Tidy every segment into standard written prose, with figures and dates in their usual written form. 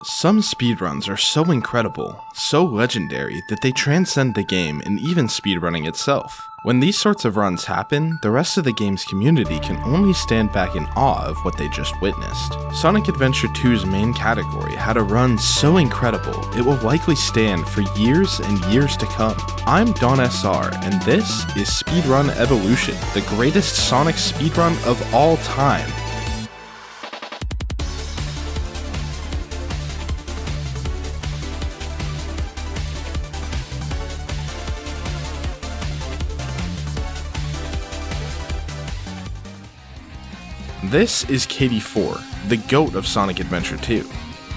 Some speedruns are so incredible, so legendary, that they transcend the game and even speedrunning itself. When these sorts of runs happen, the rest of the game's community can only stand back in awe of what they just witnessed. Sonic Adventure 2's main category had a run so incredible, it will likely stand for years and years to come. I'm DawnSR, and this is Speedrun Evolution, the greatest Sonic speedrun of all time. This is KD4, the GOAT of Sonic Adventure 2.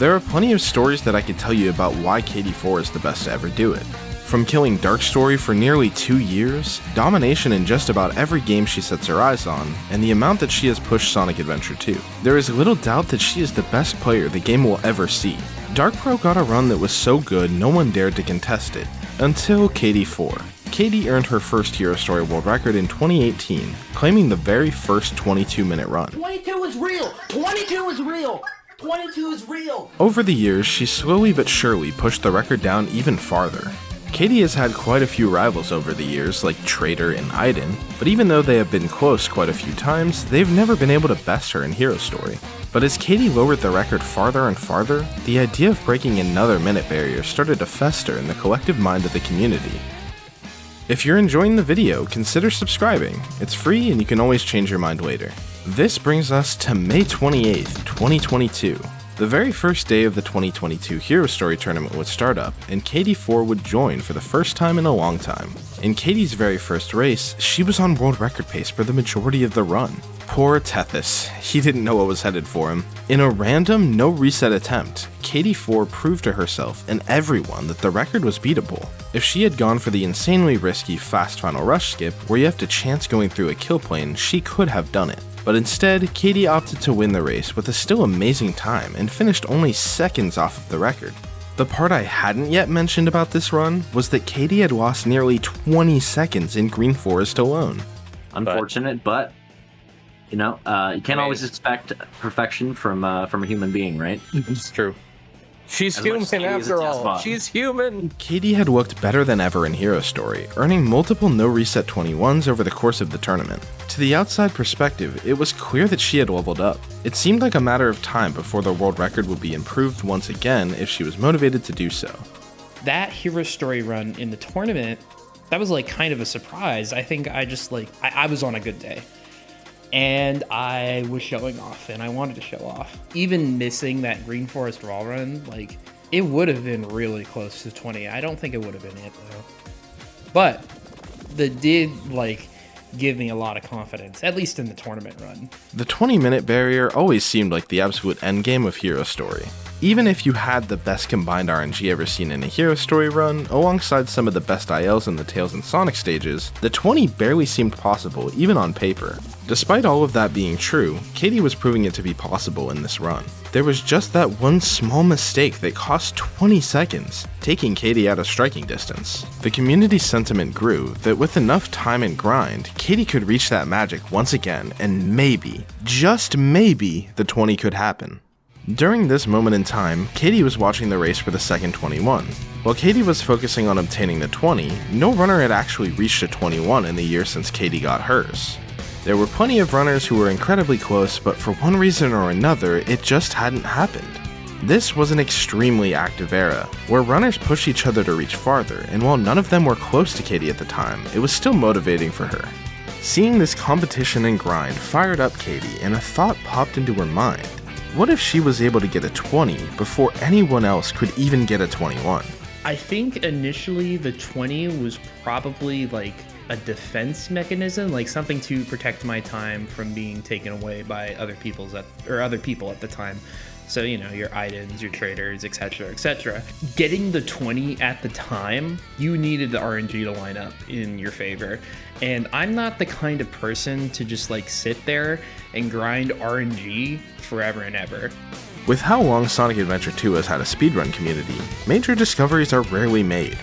There are plenty of stories that I could tell you about why KD4 is the best to ever do it. From killing Dark Story for nearly 2 years, domination in just about every game she sets her eyes on, and the amount that she has pushed Sonic Adventure 2. There is little doubt that she is the best player the game will ever see. Dark Pro got a run that was so good no one dared to contest it, until KD4. KD earned her first Hero Story world record in 2018, claiming the very first 22-minute run. 22 is real! 22 is real! 22 is real! Over the years, she slowly but surely pushed the record down even farther. KD has had quite a few rivals over the years, like Trader and Aiden, but even though they have been close quite a few times, they've never been able to best her in Hero Story. But as KD lowered the record farther and farther, the idea of breaking another minute barrier started to fester in the collective mind of the community. If you're enjoying the video, consider subscribing. It's free and you can always change your mind later. This brings us to May 28th, 2022. The very first day of the 2022 Hero Story tournament would start up, and KD4 would join for the first time in a long time. In KD's very first race, she was on world record pace for the majority of the run. Poor Tethys, he didn't know what was headed for him. In a random, no reset attempt, KD4 proved to herself and everyone that the record was beatable. If she had gone for the insanely risky fast final rush skip, where you have to chance going through a kill plane, she could have done it. But instead, KD opted to win the race with a still amazing time and finished only seconds off of the record. The part I hadn't yet mentioned about this run was that KD had lost nearly 20 seconds in Green Forest alone. Unfortunate, but you know, you can't always expect perfection from a human being, right? It's true. She's human after all. She's human. KD had looked better than ever in Hero Story, earning multiple no-reset 21s over the course of the tournament. To the outside perspective, it was clear that she had leveled up. It seemed like a matter of time before the world record would be improved once again if she was motivated to do so. That Hero Story run in the tournament, that was like kind of a surprise. I think I was on a good day. And I was showing off, and I wanted to show off. Even missing that Green Forest wall run, like, it would have been really close to 20. I don't think it would have been it, though. But that did, like, give me a lot of confidence, at least in the tournament run. The 20-minute barrier always seemed like the absolute endgame of Hero Story. Even if you had the best combined RNG ever seen in a Hero Story run, alongside some of the best ILs in the Tails and Sonic stages, the 20 barely seemed possible, even on paper. Despite all of that being true, KD was proving it to be possible in this run. There was just that one small mistake that cost 20 seconds, taking KD out of striking distance. The community sentiment grew that with enough time and grind, KD could reach that magic once again, and maybe, just maybe, the 20 could happen. During this moment in time, KD was watching the race for the second 21. While KD was focusing on obtaining the 20, no runner had actually reached a 21 in the year since KD got hers. There were plenty of runners who were incredibly close, but for one reason or another, it just hadn't happened. This was an extremely active era, where runners pushed each other to reach farther, and while none of them were close to KD at the time, it was still motivating for her. Seeing this competition and grind fired up KD, and a thought popped into her mind. What if she was able to get a 20 before anyone else could even get a 21? I think initially the 20 was probably like a defense mechanism, like something to protect my time from being taken away by other people at the time. So, you know, your Aidens, your traders, etc., etc. Getting the 20 at the time, you needed the RNG to line up in your favor. And I'm not the kind of person to just like sit there and grind RNG forever and ever. With how long Sonic Adventure 2 has had a speedrun community, major discoveries are rarely made.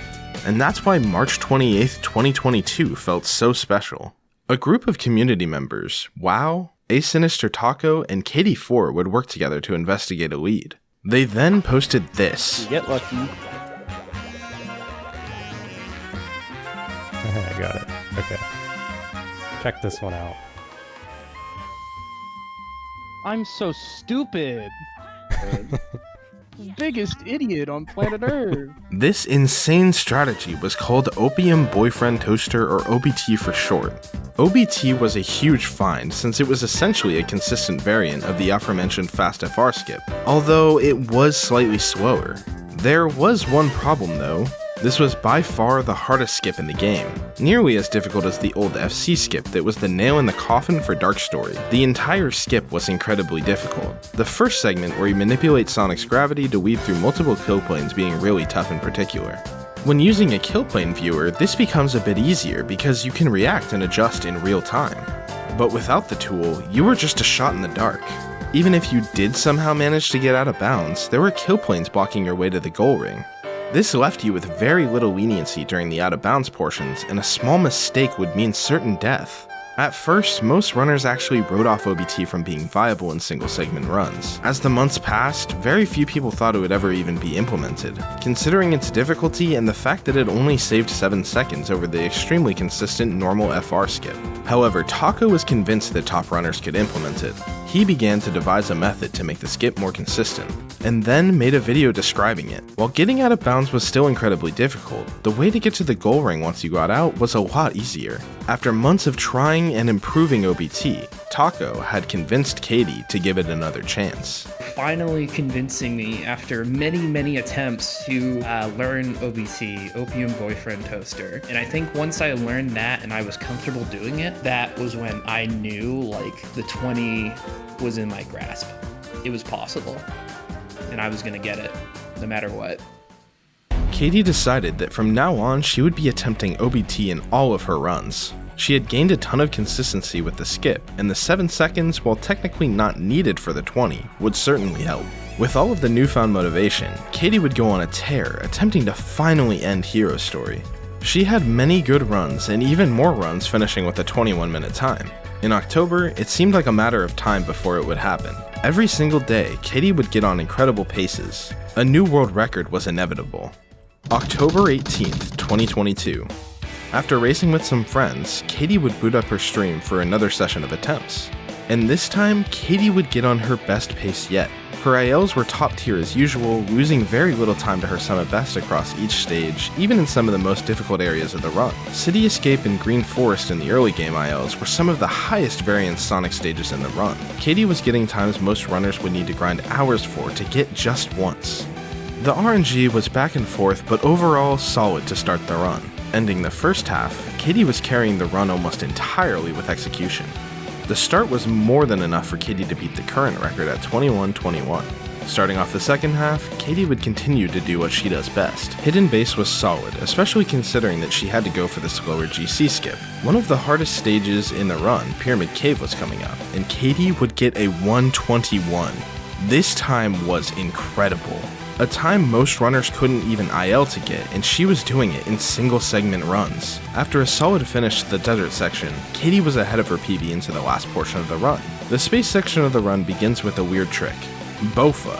And that's why March 28th, 2022 felt so special. A group of community members, WoW, Asinister Taco, and KD4 would work together to investigate a lead. They then posted this. Get lucky. I got it. Okay. Check this one out. I'm so stupid. Biggest idiot on planet Earth. This insane strategy was called Opium Boyfriend Toaster, or OBT for short. OBT was a huge find since it was essentially a consistent variant of the aforementioned fast FR skip, although it was slightly slower. There was one problem though. This was by far the hardest skip in the game, nearly as difficult as the old FC skip that was the nail in the coffin for Dark Story. The entire skip was incredibly difficult, the first segment where you manipulate Sonic's gravity to weave through multiple kill planes being really tough in particular. When using a kill plane viewer, this becomes a bit easier because you can react and adjust in real time. But without the tool, you were just a shot in the dark. Even if you did somehow manage to get out of bounds, there were kill planes blocking your way to the goal ring. This left you with very little leniency during the out of bounds portions, and a small mistake would mean certain death. At first, most runners actually wrote off OBT from being viable in single segment runs. As the months passed, very few people thought it would ever even be implemented, considering its difficulty and the fact that it only saved 7 seconds over the extremely consistent normal FR skip. However, Taco was convinced that top runners could implement it. He began to devise a method to make the skip more consistent, and then made a video describing it. While getting out of bounds was still incredibly difficult, the way to get to the goal ring once you got out was a lot easier. After months of trying and improving OBT, Taco had convinced Katie to give it another chance. Finally convincing me after many attempts to learn OBT, Opium Boyfriend Toaster. And I think once I learned that and I was comfortable doing it, that was when I knew like the 20 was in my grasp. It was possible. And I was gonna get it, no matter what. Katie decided that from now on she would be attempting OBT in all of her runs. She had gained a ton of consistency with the skip, and the 7 seconds, while technically not needed for the 20, would certainly help. With all of the newfound motivation, Katie would go on a tear, attempting to finally end Hero Story. She had many good runs, and even more runs finishing with a 21-minute time. In October, it seemed like a matter of time before it would happen. Every single day, Katie would get on incredible paces. A new world record was inevitable. October 18th, 2022. After racing with some friends, Katie would boot up her stream for another session of attempts. And this time, Katie would get on her best pace yet. Her ILs were top tier as usual, losing very little time to her summit best across each stage, even in some of the most difficult areas of the run. City Escape and Green Forest in the early game ILs were some of the highest variance Sonic stages in the run. Katie was getting times most runners would need to grind hours for to get just once. The RNG was back and forth, but overall solid to start the run. Ending the first half, Katie was carrying the run almost entirely with execution. The start was more than enough for Katie to beat the current record at 21-21. Starting off the second half, Katie would continue to do what she does best. Hidden base was solid, especially considering that she had to go for the slower GC skip. One of the hardest stages in the run, Pyramid Cave, was coming up, and Katie would get a 121. This time was incredible. A time most runners couldn't even IL to get, and she was doing it in single segment runs. After a solid finish to the desert section, Katie was ahead of her PB into the last portion of the run. The space section of the run begins with a weird trick, Bofa.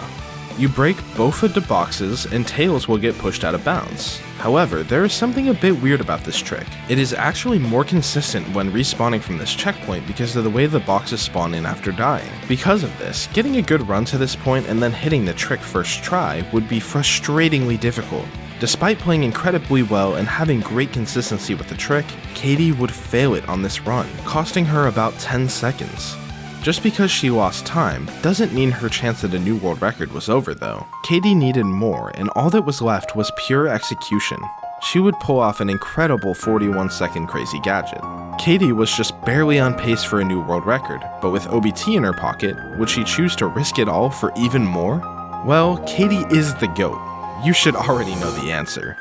You break both of the boxes and tails will get pushed out of bounds. However, there is something a bit weird about this trick. It is actually more consistent when respawning from this checkpoint because of the way the boxes spawn in after dying. Because of this, getting a good run to this point and then hitting the trick first try would be frustratingly difficult. Despite playing incredibly well and having great consistency with the trick, Katie would fail it on this run, costing her about 10 seconds. Just because she lost time doesn't mean her chance at a new world record was over though. Katie needed more, and all that was left was pure execution. She would pull off an incredible 41-second crazy gadget. Katie was just barely on pace for a new world record, but with OBT in her pocket, would she choose to risk it all for even more? Well, Katie is the GOAT. You should already know the answer.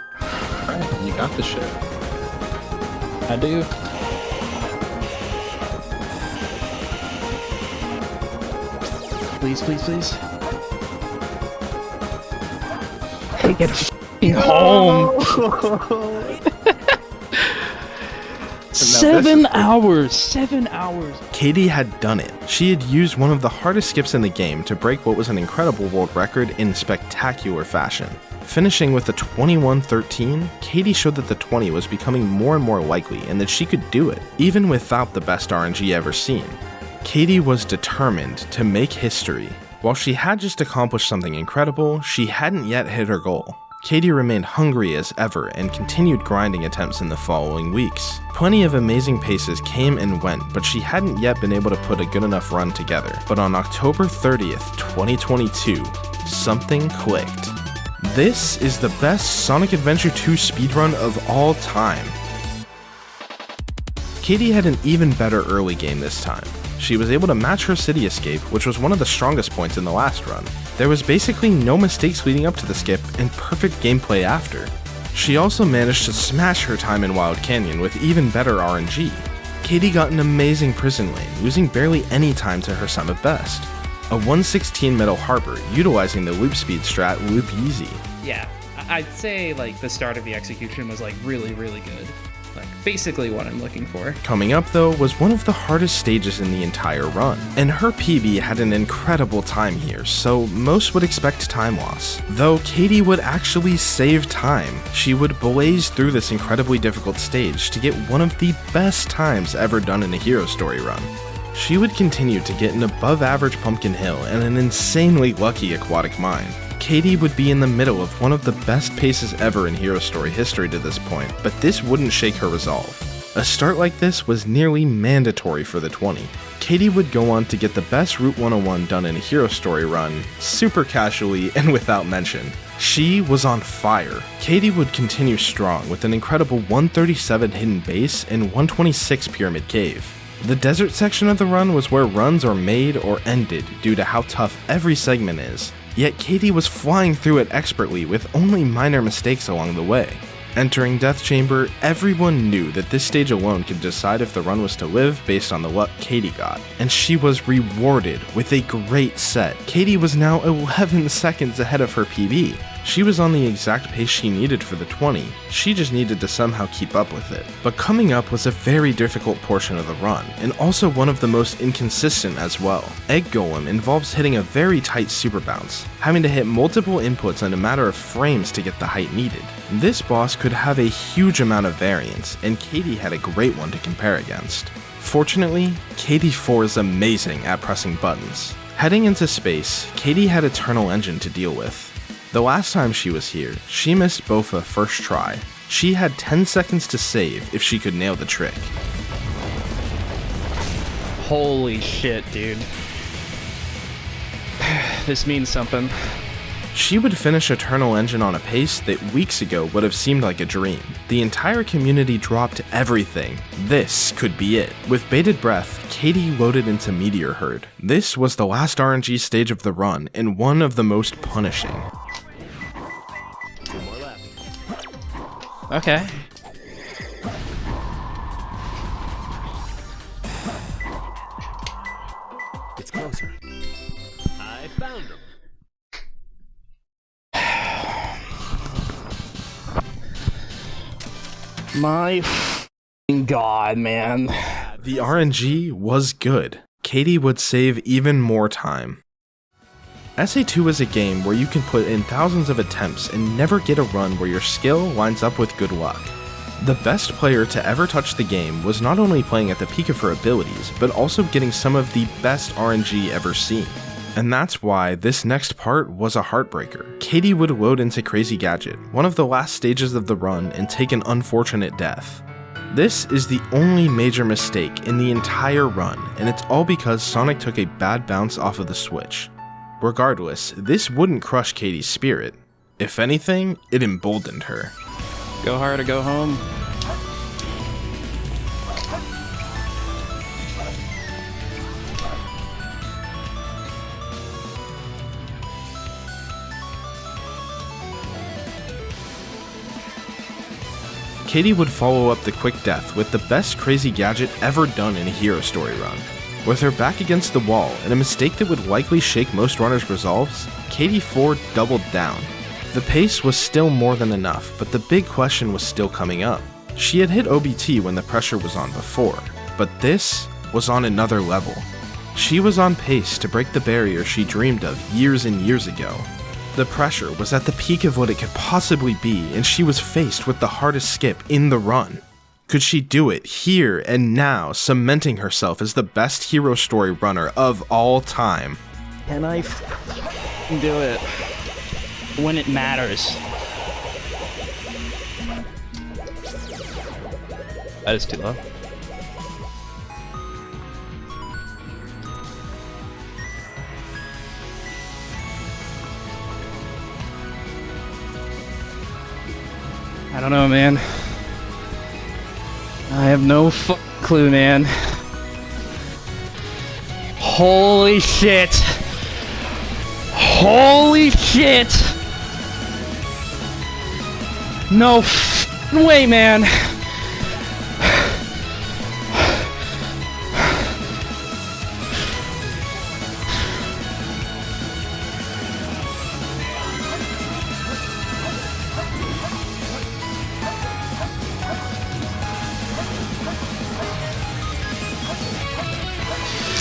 Alright, you got the shit. I do. Please, please, please. Take it home. 7 hours! 7 hours! Katie had done it. She had used one of the hardest skips in the game to break what was an incredible world record in spectacular fashion. Finishing with a 21:13, Katie showed that the 20 was becoming more and more likely and that she could do it, even without the best RNG ever seen. Katie was determined to make history. While she had just accomplished something incredible, she hadn't yet hit her goal. Katie remained hungry as ever and continued grinding attempts in the following weeks. Plenty of amazing paces came and went, but she hadn't yet been able to put a good enough run together. But on October 30th, 2022, something clicked. This is the best Sonic Adventure 2 speedrun of all time. Katie had an even better early game this time. She was able to match her city escape, which was one of the strongest points in the last run. There was basically no mistakes leading up to the skip and perfect gameplay after. She also managed to smash her time in Wild Canyon with even better RNG. Katie got an amazing prison lane, losing barely any time to her son of best. A 116 Metal Harbor, utilizing the loop speed strat Loop Easy. Yeah, I'd say like the start of the execution was like really good. Like basically what I'm looking for. Coming up though was one of the hardest stages in the entire run, and her PB had an incredible time here, so most would expect time loss. Though Katie would actually save time. She would blaze through this incredibly difficult stage to get one of the best times ever done in a Hero Story run. She would continue to get an above average Pumpkin Hill and an insanely lucky Aquatic Mine. Katie would be in the middle of one of the best paces ever in Hero Story history to this point, but this wouldn't shake her resolve. A start like this was nearly mandatory for the 20. Katie would go on to get the best Route 101 done in a Hero Story run, super casually and without mention. She was on fire. Katie would continue strong with an incredible 137 hidden base and 126 pyramid cave. The desert section of the run was where runs are made or ended due to how tough every segment is, yet Katie was flying through it expertly with only minor mistakes along the way. Entering Death Chamber, everyone knew that this stage alone could decide if the run was to live based on the luck Katie got, and she was rewarded with a great set. Katie was now 11 seconds ahead of her PB. She was on the exact pace she needed for the 20, she just needed to somehow keep up with it. But coming up was a very difficult portion of the run, and also one of the most inconsistent as well. Egg Golem involves hitting a very tight super bounce, having to hit multiple inputs in a matter of frames to get the height needed. This boss could have a huge amount of variance, and Katie had a great one to compare against. Fortunately, Katie 4 is amazing at pressing buttons. Heading into space, Katie had Eternal Engine to deal with. The last time she was here, she missed Bofa first try. She had 10 seconds to save if she could nail the trick. Holy shit, dude. This means something. She would finish Eternal Engine on a pace that weeks ago would have seemed like a dream. The entire community dropped everything. This could be it. With bated breath, Katie loaded into Meteor Herd. This was the last RNG stage of the run, and one of the most punishing. Okay. It's closer. I found him. My f***ing god, man. The RNG was good. Katie would save even more time. SA2 is a game where you can put in thousands of attempts and never get a run where your skill lines up with good luck. The best player to ever touch the game was not only playing at the peak of her abilities, but also getting some of the best RNG ever seen. And that's why this next part was a heartbreaker. Katie would load into Crazy Gadget, one of the last stages of the run, and take an unfortunate death. This is the only major mistake in the entire run, and it's all because Sonic took a bad bounce off of the switch. Regardless, this wouldn't crush Katie's spirit. If anything, it emboldened her. Go hard or go home. Katie would follow up the quick death with the best Crazy Gadget ever done in a Hero Story run. With her back against the wall and a mistake that would likely shake most runners' resolves, Katie 4 doubled down. The pace was still more than enough, but the big question was still coming up. She had hit OBT when the pressure was on before, but this was on another level. She was on pace to break the barrier she dreamed of years and years ago. The pressure was at the peak of what it could possibly be, and she was faced with the hardest skip in the run. Could she do it here and now, cementing herself as the best hero story runner of all time? Can I do it when it matters? That is too low. I don't know, man. I have no clue, man. Holy shit! Holy shit! No way, man!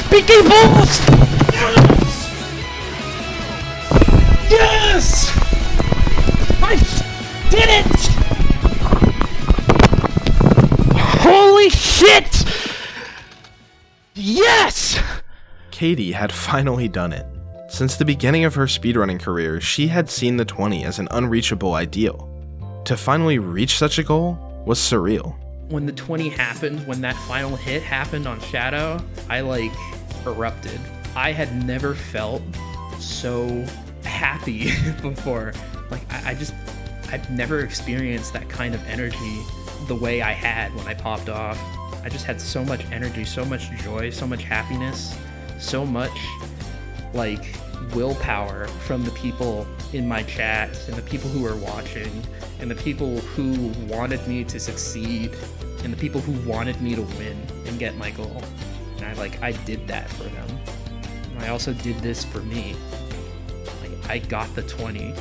Speaking balls! Yes! I did it! Holy shit! Yes! Katie had finally done it. Since the beginning of her speedrunning career, she had seen the 20 as an unreachable ideal. To finally reach such a goal was surreal. When the 20 happened, when that final hit happened on Shadow, I erupted. I had never felt so happy before. I've never experienced that kind of energy the way I had when I popped off. I just had so much energy, so much joy, so much happiness, so much willpower from the people in my chat and the people who were watching and the people who wanted me to succeed and the people who wanted me to win and get my goal. And I did that for them. And I also did this for me. I got the 20.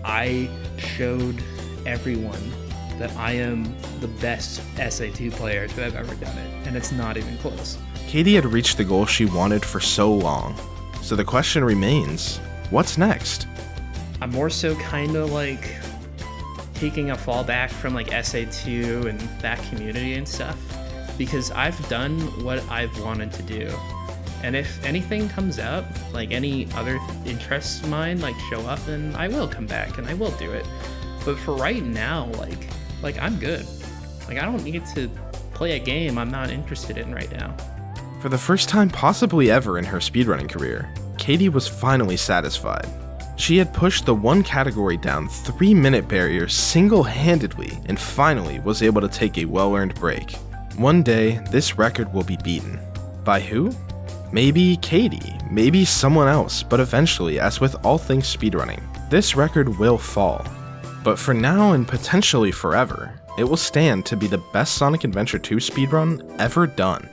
I showed everyone that I am the best SA2 player to have ever done it, and it's not even close. Katie had reached the goal she wanted for so long. So the question remains, what's next? I'm more so kind of taking a fall back from SA2 and that community and stuff, because I've done what I've wanted to do. And if anything comes up, any other interests of mine show up, then I will come back and I will do it. But for right now, I'm good. I don't need to play a game I'm not interested in right now. For the first time possibly ever in her speedrunning career, Katie was finally satisfied. She had pushed the one category down 3-minute barrier single-handedly and finally was able to take a well-earned break. One day, this record will be beaten. By who? Maybe Katie, maybe someone else, but eventually, as with all things speedrunning, this record will fall. But for now and potentially forever, it will stand to be the best Sonic Adventure 2 speedrun ever done.